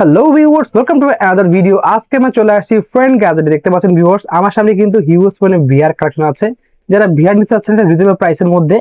Hello viewers, welcome to another video. আজকে আমি চলে আসছি ফ্রেন্ড গ্যাজেটে। দেখতে পাচ্ছেন ভিউয়ার্স, আমার সামনে কিন্তু হিউজ মানে ভিআর কালেকশন আছে। যারা ভিআর নিতে চাচ্ছেন রিজনেবল প্রাইসের মধ্যে,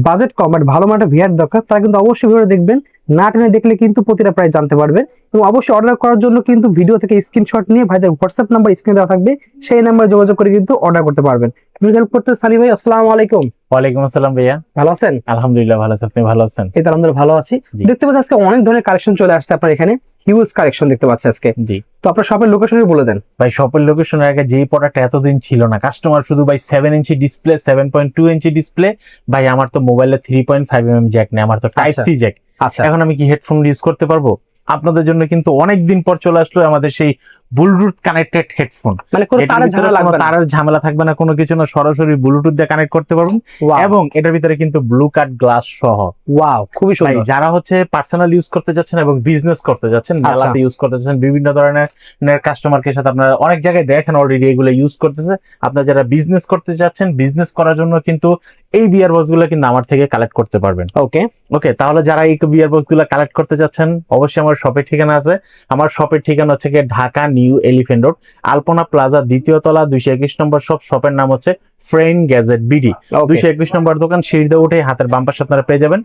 বাজেট কম বাট ভালো মানের ভিআর দরকার, তারা কিন্তু অবশ্যই ভিডিও দেখবেন। না টেনে দেখলে কিন্তু প্রতিটা প্রাইস জানতে পারবেন। এবং অবশ্যই অর্ডার করার জন্য কিন্তু ভিডিও থেকে স্ক্রিনশট নিয়ে ভাইদের হোয়াটসঅ্যাপ নাম্বার স্ক্রিনে দেওয়া থাকবে, সেই নাম্বারে যোগাযোগ করে কিন্তু অর্ডার করতে পারবেন। হেল্প করতে সানি ভাই, আসসালামু আলাইকুম। ওয়ালাইকুম আসসালাম ভাইয়া, ভালো আছেন? আলহামদুলিল্লাহ ভালো আছি, আপনি ভালো আছেন? এই তো আলহামদুলিল্লাহ ভালো আছি। দেখতে পাচ্ছি আজকে অনেক ধরনের কালেকশন চলে আসছে আপনার এখানে, হিউজ কালেকশন দেখতে পাচ্ছি আজকে। জি তো আপনার শপের লোকেশনই বলে দেন ভাই। শপের লোকেশনের আগে যেই প্রোডাক্ট এতদিন ছিল না, কাস্টমার শুধু ভাই 7 ইঞ্চি ডিসপ্লে, 7.2 ইঞ্চি ডিসপ্লে। ভাই আমার তো মোবাইলে 3.5 mm জ্যাক নেই, আমার তো টাইপ সি জ্যাক। আচ্ছা, এখন আমি কি হেডফোন ইউজ করতে পারবো? আপনাদের জন্য কিন্তু অনেকদিন পর চলে আসলো আমাদের সেই ব্লুটুথ কানেক্টেড হেডফোন। মানে কোনো তারের ঝামেলা লাগবে না, তারের ঝামেলা থাকবে না, কোনো কিছু না, সরাসরি ব্লুটুথ দিয়ে কানেক্ট করতে পারবেন। Wow, এবং এটার ভিতরে কিন্তু ব্লু কাট গ্লাস সহ। ওয়াও, খুবই ভাই সুন্দর। যারা হচ্ছে পার্সোনাল ইউজ করতে যাচ্ছেন এবং বিজনেস করতে যাচ্ছেন, মেলাতে ইউজ করতে যাচ্ছেন, বিভিন্ন ধরনের কাস্টমারকে সাথে আপনারা অনেক জায়গায় দেখেন অলরেডি এগুলো ইউজ করতেছে। আপনারা যারা বিজনেস করতে যাচ্ছেন, বিজনেস করার জন্য কিন্তু এই বিয়ার বক্স গুলো কিন্তু আমার থেকে কালেক্ট করতে পারবেন। ওকে ওকে, তাহলে যারা এই বিয়ার বক্স গুলো কালেক্ট করতে যাচ্ছেন, অবশ্যই আমার শপের ঠিকানা আছে। আমার শপের ঠিকানা হচ্ছে ঢাকা নিউ এলিফ্যান্ট রোড, আলপনা প্লাজা, দ্বিতীয় তলা, 221 নম্বর শপ। শপের নাম হচ্ছে ফ্রেন্ড গ্যাজেট বিডি। 221 নম্বর দোকান, সিঁড়িতে উঠে হাতের বাম পাশে আপনারা পেয়ে যাবেন।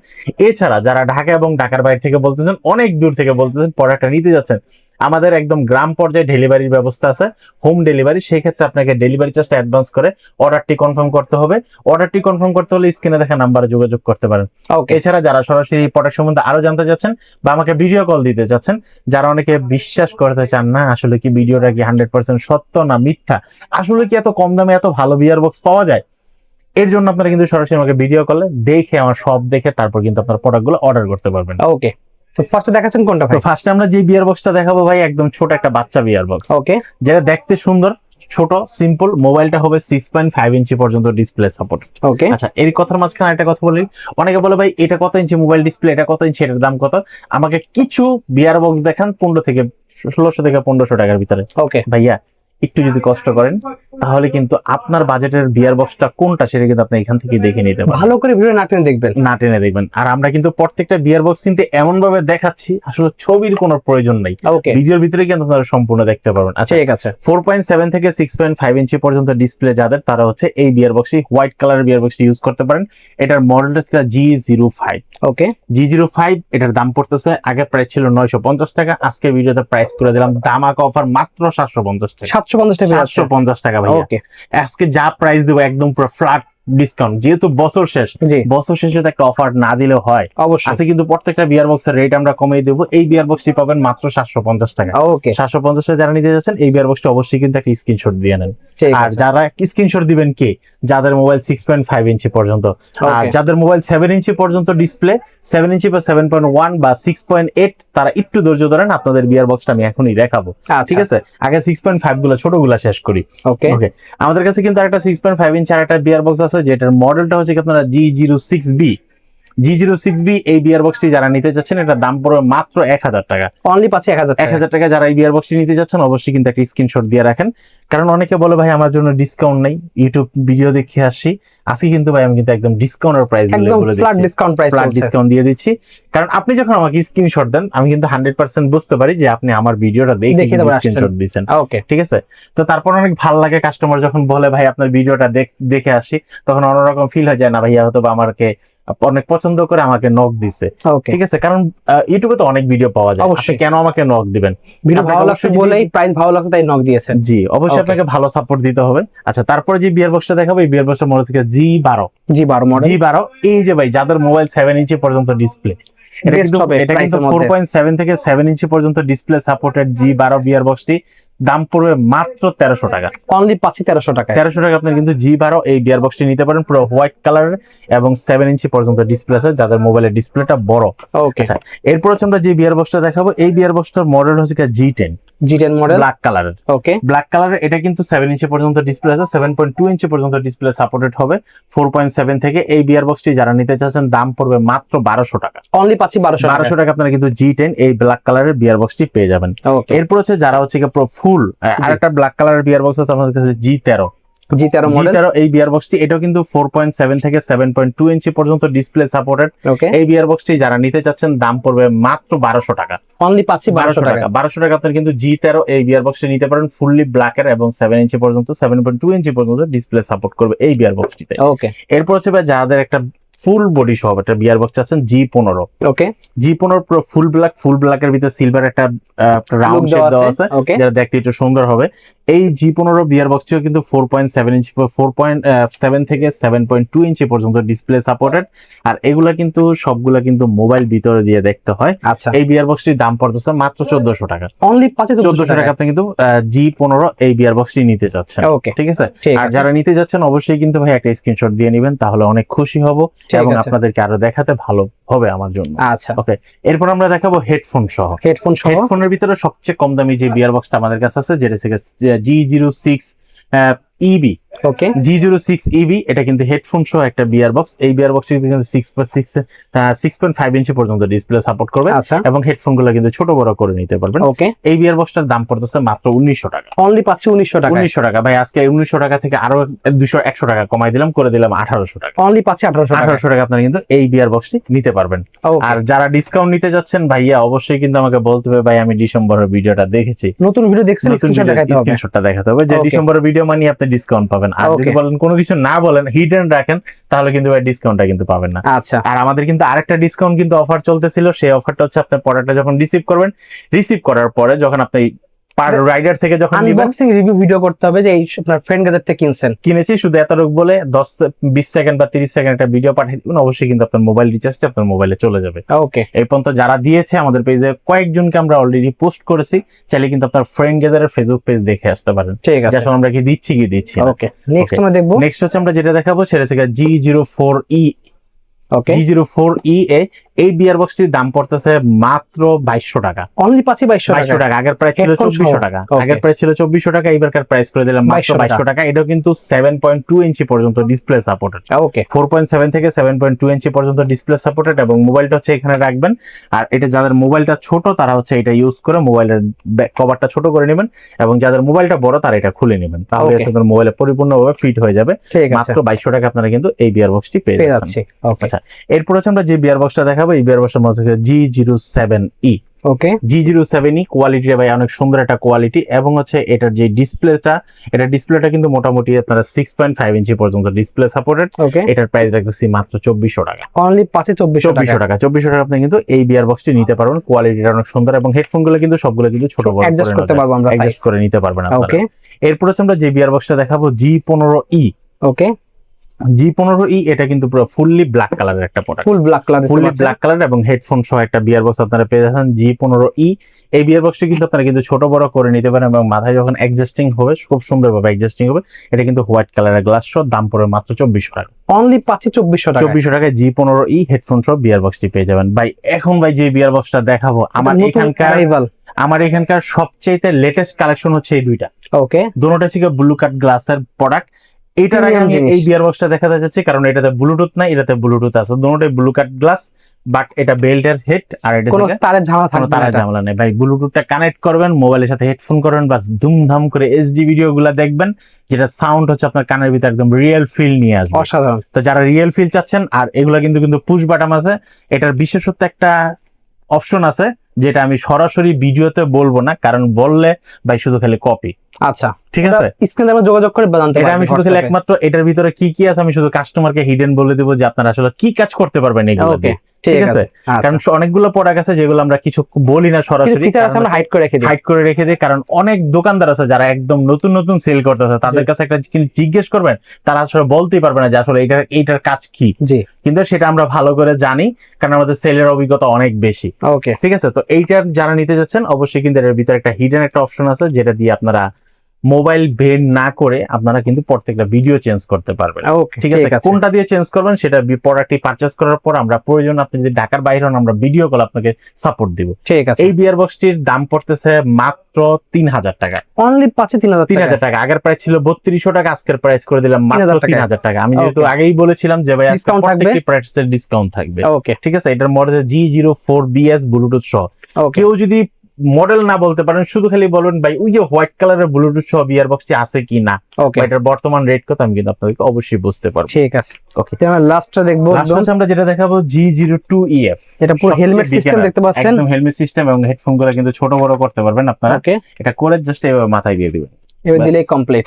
এছাড়া যারা ঢাকা এবং ঢাকার বাইরে থেকে বলতেছেন, অনেক দূর থেকে বলতেছেন, প্রোডাক্টটা নিতে যাচ্ছেন, আমাদের একদম গ্রাম পর্যায়ে ডেলিভারির ব্যবস্থা আছে, হোম ডেলিভারি। সেই ক্ষেত্রে আপনাকে ডেলিভারি চার্জটা অ্যাডভান্স করে অর্ডারটি কনফার্ম করতে হবে। অর্ডারটি কনফার্ম করতে হলে স্ক্রিনে দেখা নাম্বারে যোগাযোগ করতে পারেন। এছাড়া যারা সরাসরি প্রোডাক্ট সম্বন্ধে আরো জানতে যাচ্ছেন বা আমাকে ভিডিও কল দিতে যাচ্ছেন, যারা অনেকে বিশ্বাস করতে চান না আসলে কি ভিডিওটা কি 100% সত্য না মিথ্যা, আসলে কি এত কম দামে এত ভালো বিয়ার বক্স পাওয়া যায়, এর জন্য আপনারা কিন্তু সরাসরি আমাকে ভিডিও কলে দেখে, আমার সব দেখে তারপর কিন্তু আপনার প্রোডাক্টগুলো অর্ডার করতে পারবেন। ওকে, তো ফার্স্টে দেখাচ্ছেন কোনটা ভাই? তো ফার্স্টে আমরা যে বিয়ার বক্সটা দেখাবো ভাই, একদম ছোট একটা বাচ্চা বিয়ার বক্স। ওকে, যেটা দেখতে সুন্দর, ছোট, সিম্পল। মোবাইলটা হবে 6.5 ইঞ্চি পর্যন্ত ডিসপ্লে সাপোর্ট। ওকে, আচ্ছা, এই কথার মাঝখানে একটা কথা বলি। অনেকে বলে ভাই এটা কত ইঞ্চি মোবাইল ডিসপ্লে, এটা কত ইঞ্চি, এটার দাম কত? আমাকে কিছু বিয়ার বক্স দেখান 15 থেকে 1600 থেকে 1500 টাকার ভিতরে। ওকে ভাইয়া একটু যদি কষ্ট করেন তাহলে কিন্তু আপনার বাজেটের বিয়ার বক্সটা কোনটা সেটা কিন্তু আপনি এখান থেকে দেখে নিতে পারেন। ভালো করে ভিডিও না টেনে দেখবেন, না টেনে দেখবেন। আর আমরা কিন্তু প্রত্যেকটা বিয়ার বক্স কিন্তু এমন ভাবে দেখাচ্ছি, আসলে ছবির কোনো প্রয়োজন নাই, ওকে ভিডিওর ভিতরে কিন্তু আপনারা সম্পূর্ণ দেখতে পারবেন। আচ্ছা ঠিক আছে। 4.7 থেকে 6.5 ইঞ্চি পর্যন্ত ডিসপ্লে যাদের, তারা হচ্ছে এই বিয়ার বক্সটি, হোয়াইট কালার বিয়ার বক্সটি ইউজ করতে পারেন। এটার মডেলটা ছিল G05। ওকে, G05 এটার দাম পড়তেছে, আগে প্রাইস ছিল 950 টাকা, আজকে ভিডিওতে প্রাইস করে দিলাম ধামাকা অফার মাত্র 750 টাকা। 750 টাকা, 750 টাকা ভাই। ওকে, আজকে যা প্রাইস দেবো একদম পুরো ফ্ল্যাট ডিসকাউন্ট, যেহেতু বছর শেষ, বছর শেষে একটা অফার না দিলে হয়। অবশ্যই আছে কিন্তু প্রত্যেকটা বিয়ার বক্সের রেট আমরা কমিয়ে দেবো। এই বিয়ার বক্সটি পাবেন মাত্র 750 টাকা। ওকে, 750 টাকা যারা নিতে যাচ্ছেন, এই বিয়ার বক্সটা অবশ্যই কিন্তু একটা স্ক্রিনশট দিয়ে নেন। আর যারা স্ক্রিনশট দিবেন কে, যাদের মোবাইল 6.5 ইঞ্চি পর্যন্ত, আর যাদের মোবাইল 7 ইঞ্চি পর্যন্ত ডিসপ্লে, 7 ইঞ্চি বা 7.1 বা 6.8, তারা একটু ধৈর্য ধরেন, আপনাদের বিয়ার বক্সটা আমি এখনই দেখাবো। ঠিক আছে, আগে 6.5 গুলো ছোটগুলা শেষ করি। ওকে, আমাদের কাছে কিন্তু একটা 6.5 ইঞ্চি আর একটা বিয়ার বক্স আছে, যেটার মডেলটা হচ্ছে আপনারা G06B। G06B এই বিয়ার বক্সটি যারা নিতে যাচ্ছেন, এটার দাম পড়বে মাত্র 1000 টাকা। অনলি পাচ্ছে 1000 টাকা। যারা এই বিয়ার বক্সটি নিতে যাচ্ছেন, অবশ্যই কিন্তু একটা স্ক্রিনশট দিয়ে রাখেন, কারণ অনেকে বলে ভাই আমার জন্য ডিসকাউন্ট নেই, ইউটিউব ভিডিও দেখে আসি। কিন্তু ভাই আমি কিন্তু একদম ডিসকাউন্টের প্রাইস গুলো বলে দিচ্ছি, ফ্ল্যাট ডিসকাউন্ট দিয়ে দিচ্ছি। কারণ আপনি যখন আমাকে স্ক্রিনশট দেন, আমি কিন্তু 100% বুঝতে পারি যে আপনি আমার ভিডিওটা দেখে স্ক্রিনশট দিয়েছেন। ওকে ঠিক আছে। তো তারপর অনেক ভালো লাগে কাস্টমার যখন বলে ভাই আপনার ভিডিওটা দেখে আসি, তখন অন্যরকম ফিল হয়ে যায় না ভাইয়া, হয়তো বা আমাকে অনেক পছন্দ করে আমাকে নক দিছে। ঠিক আছে, কারণ ইউটিউবে তো অনেক ভিডিও পাওয়া যায়, আপনি কেন আমাকে নক দিবেন? ভিডিও ভালো লাগছে বলেই, প্রাইস ভালো লাগছে তাই নক দিয়েছেন। জি অবশ্যই আপনাকে ভালো সাপোর্ট দিতে হবে। আচ্ছা, তারপরে যে বিয়ার বক্সটা দেখাবো, এই বিয়ার বক্সের মডেল থেকে G12 মডেল। G12 এই যে ভাই যাদের মোবাইল 7 ইঞ্চি পর্যন্ত ডিসপ্লে, এটা কিন্তু 4.7 থেকে 7 ইঞ্চি পর্যন্ত ডিসপ্লে সাপোর্টেড G12 বিয়ার বক্সটি দাম পড়বে মাত্র 1300 টাকা। অনলি পাচ্ছি 1300 টাকা। 1300 টাকা আপনি কিন্তু G12 এই বিয়ার বক্সটি নিতে পারেন, পুরো হোয়াইট কালারের এবং 7 ইঞ্চি পর্যন্ত ডিসপ্লে আছে যাদের মোবাইলের ডিসপ্লেটা বড়। ওকে, এরপর হচ্ছে আমরা যে বিয়ার বক্সটা দেখাবো, এই বিয়ার বক্সটার মডেল হচ্ছে G10 মডেল, ব্ল্যাক কালারের। ওকে, ব্ল্যাক কালারের। এটা কিন্তু 7 ইঞ্চি পর্যন্ত ডিসপ্লে আছে, 7.2 ইঞ্চি পর্যন্ত ডিসপ্লে সাপোর্টেড হবে 4.7 থেকে। এই বিয়ার বক্সটি যারা নিতে চাচ্ছেন, দাম পড়বে মাত্র 1200 টাকা। অনলি পাচ্ছি 1200 টাকা আপনারা কিন্তু G10 এই ব্ল্যাক কালারের বিয়ার বক্সটি পেয়ে যাবেন। এরপর হচ্ছে যারা হচ্ছে পুরো ফুল আরেকটা ব্ল্যাক কালারের বিয়ার বক্স আছে আমাদের কাছে G13। G13 model. G13 এই বিয়ার বক্সটি, এটাও কিন্তু 4.7 থেকে 7.2 ইঞ্চি পর্যন্ত ডিসপ্লে সাপোর্টেড। ওকে, এই বিয়ার বক্সটি যারা নিতে চাচ্ছেন দাম পড়বে মাত্র 1200 টাকা। অনলি পাচ্ছি 1200 টাকা। 1200 টাকা আপনার কিন্তু G13 এই বিয়ার বক্সটি নিতে পারেন, ফুললি ব্ল্যাকের এবং 7 ইঞ্চি পর্যন্ত 7.2 ইঞ্চি পর্যন্ত ডিসপ্লে সাপোর্ট করবে এই বিয়ার বক্সটিতে। ওকে, এরপর হচ্ছে ভাই যাদের একটা ফুল বডি সহ একটা বিয়ার বক্স চাচ্ছেন G15। ওকে, G15 পুরো ফুল ব্ল্যাকের ভিতরে সিলভার একটা রাউন্ড শেপ দেওয়া আছে, ওকে, যেটা দেখতে একটু সুন্দর হবে। এই G15 বিয়ার বক্সটিও কিন্তু 4.7 ইঞ্চি 4.7 থেকে 7.2 ইঞ্চি পর্যন্ত ডিসপ্লে সাপোর্টেড। আর এগুলা কিন্তু সবগুলা কিন্তু মোবাইল ভিতরে দিয়ে দেখতে হয়। আচ্ছা, এই বিয়ার বক্সটির দাম পড়তেছে মাত্র 1400 টাকা। অনলি পাচ্ছি 1400 টাকা আপনি কিন্তু G15 এই বিয়ার বক্সটি নিতে চাচ্ছেন। ওকে, ঠিক আছে। ঠিক আর আছে। যারা নিতে যাচ্ছেন অবশ্যই কিন্তু ভাই একটা স্ক্রিনশট দিয়ে নেবেন, তাহলে অনেক খুশি হব ঠিক এবং আছে। আপনাদেরকে আরো দেখাতে ভালো হবে আমার জন্য। আচ্ছা, ওকে, এরপর আমরা দেখাবো হেডফোন সহ। হেডফোন সহ। হেডফোনের ভিতরে সবচেয়ে কম দামি যে বিয়ার বক্সটা আমাদের কাছে আছে, যেটা থেকে G06 EB। ওকে, G06 EB এটা কিন্তু হেডফোন সহ একটা বিয়ার বক্স। এই বিয়ার বক্সটি কিন্তু 6.5 ইঞ্চি পর্যন্ত ডিসপ্লে সাপোর্ট করবে আচ্ছা, এবং হেডফোন গুলো কিন্তু ছোট বড় করে নিতে পারবেন। ওকে, এই বিয়ার বক্সটার দাম পড়তেছে মাত্র 1900 টাকা। অনলি পাচ্ছি 1900 টাকা। 1900 টাকা ভাই, আজকে 1900 টাকা থেকে আরো 100 টাকা কমাই দিলাম, করে দিলাম 1800 টাকা। অনলি পাচ্ছি 1800 টাকা। 1800 টাকা আপনারা কিন্তু এই বিয়ার বক্সটি নিতে পারবেন। ওকে, আর যারা ডিসকাউন্ট নিতে যাচ্ছেন ভাইয়া অবশ্যই কিন্তু আমাকে বলতে হবে ভাই আমি ডিসেম্বরের ভিডিওটা দেখেছি, নতুন ভিডিও দেখছেন, স্ক্রিনশট দেখাতে হবে। স্ক্রিনশটটা দেখাতে হবে যে Okay. ডিসেম্বরের ভিডিও মানে আপনি ডিসকাউন্ট পাবেন। আর যদি Okay. বলেন কোনো কিছু না বলেন, হিডেন রাখেন, তাহলে কিন্তু ভাই ডিসকাউন্টটা কিন্তু পাবেন না। আচ্ছা, আর আমাদের কিন্তু আরেকটা ডিসকাউন্ট কিন্তু অফার চলতেছিল, সেই অফারটা হচ্ছে আপনার প্রোডাক্টটা যখন রিসিভ করবেন, রিসিভ করার পরে যখন আপনি পার রাইডার থেকে যখন নেবেন, আনবক্সিং রিভিউ ভিডিও করতে হবে যে এই আপনার ফ্রেন্ড গ্যাজেট থেকে কিনছেন। কিনেছি শুধু এতটুকু বলে 10-20 সেকেন্ড বা 30 সেকেন্ড একটা ভিডিও পাঠিয়ে দিবেন, অবশ্যই কিন্তু আপনার মোবাইল রিচার্জটা আপনার মোবাইলে চলে যাবে। ওকে, এই পর্যন্ত যারা দিয়েছে আমাদের পেজে কয়েকজনকে আমরা অলরেডি পোস্ট করেছি, চাইলে কিন্তু আপনার ফ্রেন্ড গ্যাদারের ফেসবুক পেজ দেখে আসতে পারেন ঠিক যে আছে। আসলে আমরা কি দিচ্ছি কি দিচ্ছি না। ওকে, নেক্সট Okay. আমরা দেখবো। নেক্সট হচ্ছে আমরা যেটা দেখাবো সেটা হচ্ছে G04E। ওকে, G04E এই বিয়ার বক্সটির দাম পড়তেছে মাত্র 2200 টাকা। অনলি পাচ্ছি 2200 2200 টাকা। টাকা, আগের প্রাইস ছিল Headphone 2400 সহ। টাকা। Okay. আগের প্রাইস ছিল 2400 টাকা, এবারকার প্রাইস করে দিলাম মাত্র 2200 টাকা। এটাও কিন্তু 7.2 ইঞ্চি পর্যন্ত ডিসপ্লে সাপোর্টেড। ওকে, 4.7 থেকে 7.2 ইঞ্চি পর্যন্ত ডিসপ্লে সাপোর্টেড এবং মোবাইলটা হচ্ছে এখানে রাখবেন। আর এটা যাদের মোবাইলটা ছোট তারা হচ্ছে এটা ইউজ করে মোবাইলের কভারটা ছোট করে নেবেন, এবং যাদের মোবাইলটা বড় তারা এটা খুলে নেবেন, তাহলে Okay. হচ্ছে আপনার মোবাইলে পরিপূর্ণভাবে ফিট হয়ে যাবে। ঠিক আছে, মাত্র 2200 টাকা আপনারা কিন্তু এই বিয়ার বক্সটি পেয়ে পেয়ে যাচ্ছেন। যাচ্ছি। ওকে, আচ্ছা, এরপর হচ্ছে আমরা যে বিয়ার বক্সটা দেখাবো, এই বিয়ার বক্সটার মধ্যে G07E। ওকে, G07E কোয়ালিটি ভাই অনেক সুন্দর একটা কোয়ালিটি, এবং হচ্ছে এটার যে ডিসপ্লেটা কিন্তু মোটামুটি আপনারা 6.5 ইঞ্চি পর্যন্ত ডিসপ্লে সাপোর্টেড। ওকে, এটার প্রাইস রাখতেছি মাত্র 2400 টাকা। অনলি পাচ্ছি 2400 টাকা। 2400 টাকা আপনি কিন্তু এই বিয়ার বক্সটি নিতে পারবেন। কোয়ালিটিটা অনেক সুন্দর এবং হেডফোন গুলো কিন্তু সবগুলো কিন্তু ছোট বড় অ্যাডজাস্ট করতে পারবো আমরা, অ্যাডজাস্ট করে নিতে পারবেন আপনারা। ওকে, এরপর হচ্ছে আমরা যে বিয়ার বক্সটা দেখাবো G15E। ওকে, G15E এটা কিন্তু পুরো ফুললি ব্ল্যাক কালারের একটা product, full black colour, fully black colour এবং হেডফোন সহ একটা বিয়ার বক্স আপনারা পেয়ে যাচ্ছেন G15E। এই বিয়ার বক্সটি কিন্তু আপনারা কিন্তু ছোট বড় করে নিতে পারেন এবং মাথায় যখন অ্যাডজাস্টিং হবে খুব সুন্দরভাবে অ্যাডজাস্টিং হবে। এটা কিন্তু হোয়াইট কালারের গ্লাস সহ, দাম পড়বে মাত্র 2400 টাকা। অনলি পাচ্ছি 2400 টাকা। 2400 টাকায় G15E হেডফোন সহ বিয়ার বক্সটি পেয়ে যাবেন। ভাই এখন ভাই যে বিয়ার বক্সটা দেখাবো, আমার এখানকার সবচেয়ে লেটেস্ট কালেকশন হচ্ছে এই দুইটা। ওকে, দুটোটা ছিল ব্লু কাট গ্লাসের প্রোডাক্ট। এটার আগে আমি এই বিয়ার বক্সটা দেখাতে যাচ্ছি কারণ এটাতে ব্লুটুথ নাই, এটাতে ব্লুটুথ আছে। দুটোটাই ব্লু কাট গ্লাস, বাট এটা বেল্টের হেড আর এটা কোনো তারের ঝামেলা থাকবে না। তারের ঝামেলা নেই ভাই। ব্লুটুথটা কানেক্ট করবেন, মোবাইলের সাথে হেডফোন করবেন, বাস ধুমধাম করে এইচডি ভিডিও গুলা দেখবেন, যেটা সাউন্ড হচ্ছে আপনার কানের ভিতরে একদম রিয়েল ফিল নিয়ে আসবে। অসাধারণ। তো যারা রিয়েল ফিল চাচ্ছেন, আর এগুলা কিন্তু পুশ বাটন আছে। এটার বিশেষত্ব একটা অপশন আছে যেটা আমি সরাসরি ভিডিওতে বলবো না, কারণ বললে ভাই শুধু খালি কপি। আচ্ছা, ঠিক আছে, স্ক্রিনে আমরা যোগাযোগ করে জানতে এটা পারবো। আমি শুধু খালি একমাত্র এটার ভিতরে কি কি আছে আমি শুধু কাস্টমারকে হিডেন বলে দেবো যে আপনারা আসলে কি কাজ করতে পারবেন এগুলো ওকে, দিয়ে। ঠিক ঠিক আছে, আছে, কারণ অনেকগুলো প্রোডাক্ট আছে যেগুলো আমরা কিছু বলি না সরাসরি, ফিচার আছে আমরা হাইড করে রেখে দিই। হাইড করে রেখে দিই, কারণ অনেক দোকানদার আছে যারা একদম নতুন নতুন সেল করতেছে, তাদের কাছে একটা জিজ্ঞেস করবেন, তারা আসলে বলতেই পারবে না যে আসলে এইটার কাজ কি। জি, কিন্তু সেটা আমরা ভালো করে জানি, কারণ আমাদের সেলের অভিজ্ঞতা অনেক বেশি। ওকে, ঠিক আছে, তো এইটার যারা নিতে যাচ্ছেন অবশ্যই কিন্তু এর ভিতরে একটা হিডেন একটা অপশন আছে, যেটা দিয়ে আপনারা মোবাইল বের না করে আপনারা কিন্তু প্রত্যেকটা ভিডিও চেঞ্জ করতে পারবেন। ওকে, ঠিক আছে, কোনটা দিয়ে চেঞ্জ করবেন সেটা প্রোডাক্টটি পারচেজ করার পর আমরা প্রয়োজন আপনি যদি ঢাকার বাইরে হন আমরা ভিডিও কল আপনাকে সাপোর্ট দিব। ঠিক আছে, এই বিয়ার বক্সটির দাম পড়তেছে মাত্র 3000 টাকা। অনলি পাচ্ছি 3000 টাকা। আগের প্রাইস ছিল 3200 টাকা, আজকের প্রাইস করে দিলাম মাত্র 3000 টাকা। আমি যেহেতু আগেই বলেছিলাম যে ভাই আজকে প্রত্যেকটি প্রাইসের ডিসকাউন্ট থাকবে। ওকে, ঠিক আছে, এটার মডেল G04BS ব্লুটুথ সহ। কেউ যদি মডেল না বলতে পারেন, শুধু খালি বলবেন ভাই ওই যে হোয়াইট কালারের ব্লুটুথ সহ বিয়ার বক্সটি আছে কি না, ওকে, বা এটার বর্তমান রেট কত আমি কিন্তু আপনাদেরকে অবশ্যই বুঝতে পারবো। ঠিক আছে। ওকে, আমরা লাস্টটা দেখবো, লাস্ট আমরা যেটা দেখাবো G02EF। এটা পুরো হেলমেট সিস্টেম দেখতে পাচ্ছেন, একদম হেলমেট সিস্টেম, এবং হেডফোন গুলো কিন্তু ছোট বড় করতে পারবেন আপনারা। ওকে, এটা করে জাস্ট এভাবে মাথায় দিয়ে দিবেন, এবার ব্যাস। দিলেই কমপ্লিট,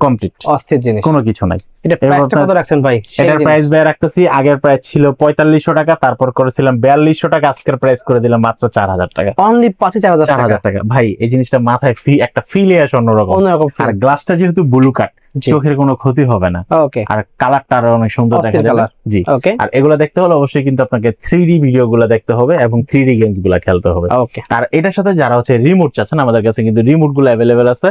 কমপ্লিট, অস্থির জিনিস। কোনো কিছু নাই। এটা প্রাইসটা কত রাখছেন ভাই? এটার প্রাইস ভাই রাখতেছি, আগের প্রাইস ছিল 4500 টাকা, তারপর করেছিলাম 4200 টাকা, আজকের প্রাইস করে দিলাম মাত্র 4000 টাকা। অনলি 4000 টাকা। 4000 টাকা ভাই, এই জিনিসটা মাথায় একটা ফিলে আসে অন্যরকম। অন্যরকম আর গ্লাসটা যেহেতু ব্লু কাট, জি। চোখের কোনো ক্ষতি হবে না, ওকে, আর কালারটা আরো অনেক সুন্দর দেখা অস্থির যাবে। colour। জি, ওকে, আর এগুলো দেখতে হলে অবশ্যই কিন্তু আপনাকে 3D ভিডিও গুলো দেখতে হবে এবং 3D গেমস গুলো খেলতে হবে। ওকে, আর এটার সাথে যারা হচ্ছে রিমোট চাচ্ছেন, আমাদের কাছে কিন্তু রিমোট গুলো অ্যাভেলেবেল আছে।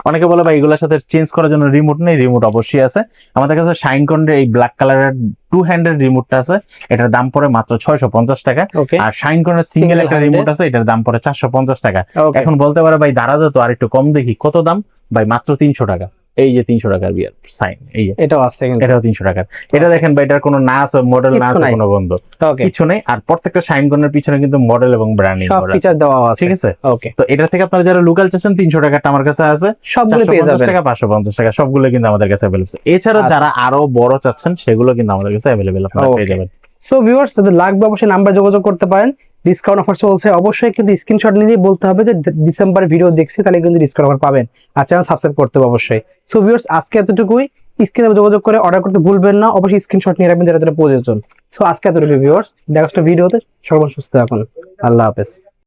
অনেকে বলে ভাই এগুলোর সাথে চেঞ্জ করার জন্য রিমোট নেই, রিমোট অবশ্যই আছে আমাদের কাছে। শাইনকনের এই ব্ল্যাক কালারের 2 হ্যান্ডের রিমোটটা আছে, এটার দাম পড়ে মাত্র 650 টাকা। ওকে, আর শাইনকনের সিঙ্গেল Single একটা handed। রিমোট আছে, এটার দাম পড়ে 450 টাকা। ওকে, এখন বলতে পারে ভাই দারাজা তো আর একটু কম দেখি, কত দাম ভাই? মাত্র 300 টাকা। এই যে 300 টাকার বিয়ার সাইন, এই যে এটাও আছে কিন্তু। এটাও 300 টাকার। এটা দেখেন ভাই, এটার কোনো না আছে মডেল, না কিচ্ছু আছে নাই। কোনো বন্ধ, ওকে, কিছু নেই। আর প্রত্যেকটা শাইনকনের পিছনে কিন্তু মডেল এবং ব্র্যান্ডিং সব করা আছে, ফিচার দেওয়া আছে। ঠিক আছে? ওকে, তো এটা থেকে আপনারা যারা লোকাল চাচ্ছেন 300 টাকাটা আমার কাছে আছে, সবগুলো পেয়ে 450 যাবেন। টাকা 550 টাকা সবগুলো কিন্তু আমাদের কাছে অ্যাভেলেবল আছে। এছাড়া আচ্ছা। যারা আরো বড় চাচ্ছেন সেগুলো কিন্তু আমাদের কাছে অ্যাভেলেবল আপনারা পেয়ে Okay. যাবেন। সো ভিউয়ার্স, যাদের লাগবে অবশ্যই নাম্বার যোগাযোগ করতে পারেন। ডিসকাউন্ট অফার চলছে, অবশ্যই কিন্তু স্ক্রিনশট নিয়ে বলতে হবে যে ডিসেম্বর ভিডিও দেখছি, তাহলে কিন্তু ডিসকাউন্ট অফার পাবেন। আর চ্যানেল সাবস্ক্রাইব করতে হবে অবশ্যই। সো ভিউয়ার্স, আজকে এতটুকুই। স্ক্রিনে যোগাযোগ করে অর্ডার করতে ভুলবেন না, অবশ্যই স্ক্রিনশট নিয়ে রাখবেন যারা যারা প্রয়োজন। সো আজকে এতটুকু ভিউয়ার্স, দেখা হচ্ছে ভিডিওতে। সর্বজন সুস্থ থাকুন, আল্লাহ হাফেজ।